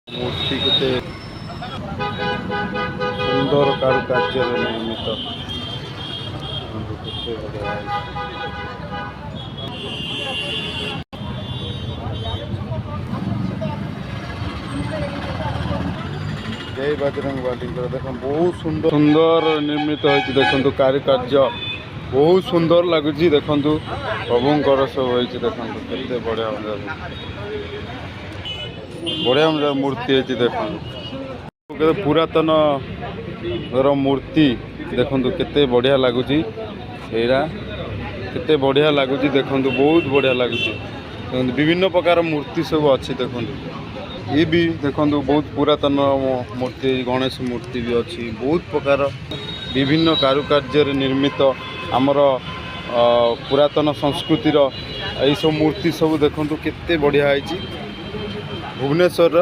मूर्ति केते सुंदर कारुकार्य निर्मित केते बढ़िया जय बजरंग बाली देख बहुत सुंदर सुंदर निर्मित होती देखो कारुकार्य बहुत सुंदर लगुच देखु प्रभुंर सब होती देखो केते बढ़िया बढ़िया मजा मूर्ति है देखो पुरातन मूर्ति देखो केते बढ़िया लगुच केते बढ़िया लगुच देखो बहुत बढ़िया लगुच विभिन्न प्रकार मूर्ति सब अच्छी देखो ये भी देखो बहुत पुरातन मूर्ति गणेश मूर्ति भी अच्छी बहुत प्रकार विभिन्न कारुकार्य निर्मित आमर पुरातन संस्कृतिर यही सब मूर्ति सब देखो केते बढ़िया है भुवनेश्वर